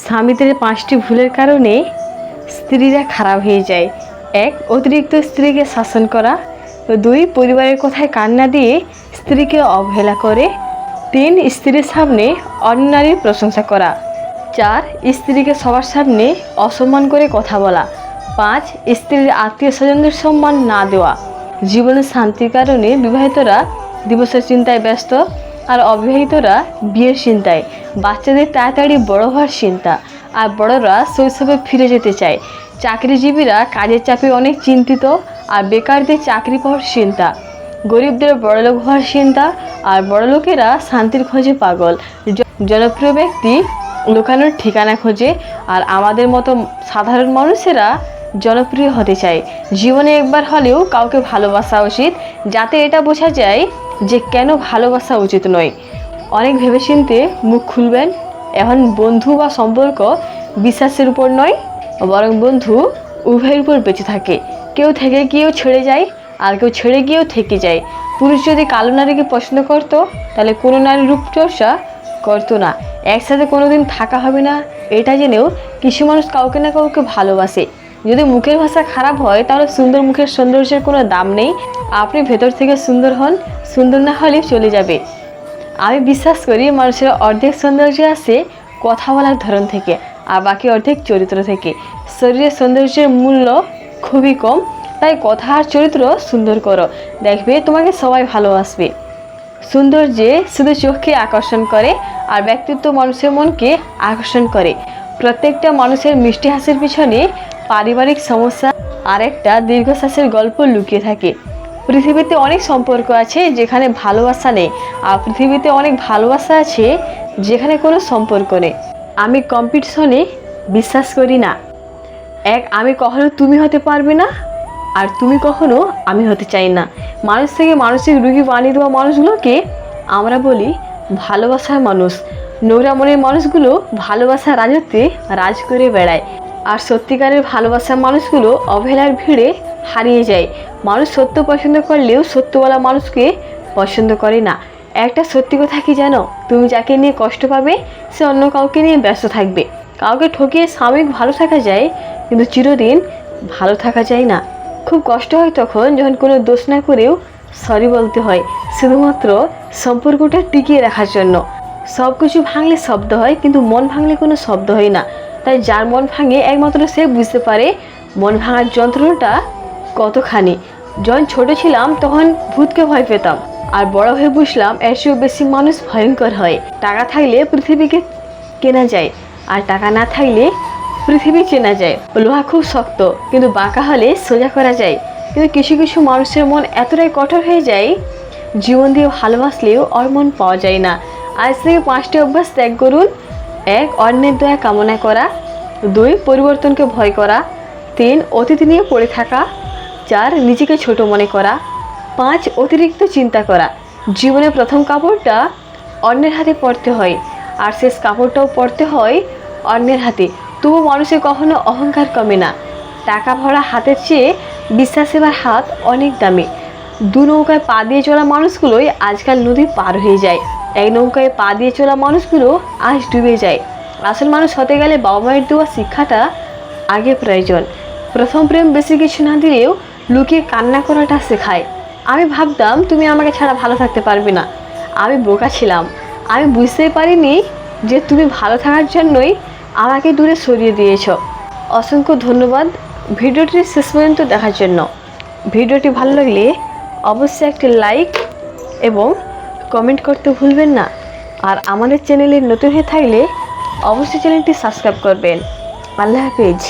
স্বামীদের 5টি ভুলের কারণে স্ত্রীরা খারাপ হয়ে যায়। 1. অতিরিক্ত স্ত্রীকে শাসন করা। 2. পরিবারের কথায় কান্না দিয়ে স্ত্রীকে অবহেলা করে। 3. স্ত্রীর সামনে অন্য নারীর প্রশংসা করা। 4. স্ত্রীকে সবার সামনে অসম্মান করে কথা বলা। 5. স্ত্রীর আত্মীয় স্বজনদের সম্মান না দেওয়া। জীবনের শান্তির কারণে বিবাহিতরা দিবসের চিন্তায় ব্যস্ত, আর অবিবাহিতরা বিয়ের চিন্তায়। বাচ্চাদের তাড়াতাড়ি বড় হওয়ার চিন্তা, আর বড়রা শৈশবে ফিরে যেতে চায়। চাকরিজীবীরা কাজের চাপে অনেক চিন্তিত, আর বেকারদের চাকরি পাওয়ার চিন্তা। গরিবদের বড়লোক হওয়ার চিন্তা, আর বড়লোকেরা শান্তির খোঁজে পাগল। জনপ্রিয় ব্যক্তি লুকানোর ঠিকানা খোঁজে, আর আমাদের মতো সাধারণ মানুষেরা জনপ্রিয় হতে চায়। জীবনে একবার হলেও কাউকে ভালোবাসা উচিত, যাতে এটা বোঝা যায় যে কেন ভালোবাসা উচিত নয়। অনেক ভেবেচিন্তে মুখ খুলবেন। এখন বন্ধু বা সম্পর্ক বিশ্বাসের উপর নয়, বরং বন্ধু উভয়ের উপর বেঁচে থাকে। কেউ থেকে গিয়েও ছেড়ে যায়, আর কেউ ছেড়ে গিয়েও থেকে যায়। পুরুষ যদি কালো নারীকে পছন্দ করতো, তাহলে কোনো নারী রূপচর্চা করতো না। একসাথে কোনোদিন থাকা হবে না, এটা জেনেও কিছু মানুষ কাউকে না কাউকে ভালোবাসে। যদি মুখের ভাষা খারাপ হয়, তাহলে সুন্দর মুখের সৌন্দর্যের কোনো দাম নেই। আপনি ভেতর থেকে সুন্দর হন, সুন্দর না হলে চলে যাবে। আমি বিশ্বাস করি মানুষের অর্ধেক সৌন্দর্য আসে কথা বলার ধরন থেকে, আর বাকি অর্ধেক চরিত্র থেকে। শরীরের সৌন্দর্যের মূল্য খুবই কম, তাই কথা আর চরিত্র সুন্দর করো, দেখবে তোমাকে সবাই ভালোবাসবে। সৌন্দর্যে শুধু চোখকে আকর্ষণ করে, আর ব্যক্তিত্ব মানুষের মনকে আকর্ষণ করে। প্রত্যেকটা মানুষের মিষ্টি হাসির পিছনে পারিবারিক সমস্যা আর একটা দীর্ঘশ্বাসের গল্প লুকিয়ে থাকে। পৃথিবীতে অনেক সম্পর্ক আছে যেখানে ভালোবাসা নেই, আর পৃথিবীতে অনেক ভালোবাসা আছে যেখানে কোনো সম্পর্ক নেই। আমি কম্পিটিশনে বিশ্বাস করি না। আমি কখনো তুমি হতে পারবে না, আর তুমি কখনো আমি হতে চাই না। মানুষ থেকে মানসিক রোগী বানিয়ে দেওয়া মানুষগুলোকে আমরা বলি ভালোবাসার মানুষ। নোংরা মনের মানুষগুলো ভালোবাসার রাজত্বে রাজ করে বেড়ায়, আর সত্যিকারের ভালোবাসার মানুষগুলো অবহেলার ভিড়ে হারিয়ে যায়। মানুষ সত্য পছন্দ করলেও সত্যওয়ালা মানুষকে পছন্দ করে না। একটা সত্যি কথা কি জানো? তুমি যাকে নিয়ে কষ্ট পাবে, সে অন্য কাউকে নিয়ে ব্যস্ত থাকবে। কাউকে ঠকিয়ে সাময়িক ভালো থাকা যায়, কিন্তু চিরদিন ভালো থাকা যায় না। খুব কষ্ট হয় তখন যখন কোনো দোষ না করেও সরি বলতে হয়, শুধুমাত্র সম্পর্কটা টিকিয়ে রাখার জন্য। সব কিছু ভাঙলে শব্দ হয়, কিন্তু মন ভাঙলে কোনো শব্দ হয় না। তাই যার মন ভাঙে একমাত্র সে বুঝতে পারে মন ভাঙার যন্ত্রণাটা কতখানি। যখন ছোট ছিলাম তখন ভূতকে ভয় পেতাম, আর বড় হয়ে বুঝলাম এর চেয়েও বেশি মানুষ ভয়ঙ্কর হয়। টাকা থাকলে পৃথিবীকে কেনা যায়, আর টাকা না থাকলে পৃথিবী চেনা যায়। লোহা খুব শক্ত, কিন্তু বাঁকা হলে সোজা করা যায়। কিন্তু কিছু কিছু মানুষের মন এতটাই কঠোর হয়ে যায়, জীবন দিয়ে ভালোবাসলেও ওর মন পাওয়া যায় না। আজ থেকে 5টি অভ্যাস ত্যাগ করুন। 1. অন্যের দয়া কামনা করা। 2. পরিবর্তনকে ভয় করা। 3. অতীত নিয়ে পড়ে থাকা। 4. নিজেকে ছোট মনে করা। 5. অতিরিক্ত চিন্তা করা। জীবনের প্রথম কাপড়টা অন্যের হাতে পরতে হয়, আর শেষ কাপড়টাও পরতে হয় অন্যের হাতে। তবু মানুষের কখনো অহংকার কমে না। টাকা ভরা হাতের চেয়ে বিশ্বাস সেবার হাত অনেক দামি। 2 নৌকায় পা দিয়ে চলা মানুষগুলোই আজকাল নদী পার হয়ে যায়। 1 নৌকায় পা দিয়ে চলা মানুষগুলো আজ ডুবে যায়। আসল মানুষ হতে গেলে বাবা মায়ের দেওয়া শিক্ষাটা আগে প্রয়োজন। প্রথম প্রেম বেশি কিছু না দিলেও লুকিয়ে কান্না করাটা শেখায়। আমি ভাবতাম তুমি আমাকে ছাড়া ভালো থাকতে পারবে না। আমি বোকা ছিলাম। আমি বুঝতেই পারিনি যে তুমি ভালো থাকার জন্যই আমাকে দূরে সরিয়ে দিয়েছ। অসংখ্য ধন্যবাদ ভিডিওটি শেষ পর্যন্ত দেখার জন্য। ভিডিওটি ভালো লাগলে অবশ্যই একটি লাইক এবং কমেন্ট করতে ভুলবেন না। আর আমাদের চ্যানেলে নতুন হয়ে থাকলে অবশ্যই চ্যানেলটি সাবস্ক্রাইব করবেন। আল্লাহ হাফেজ।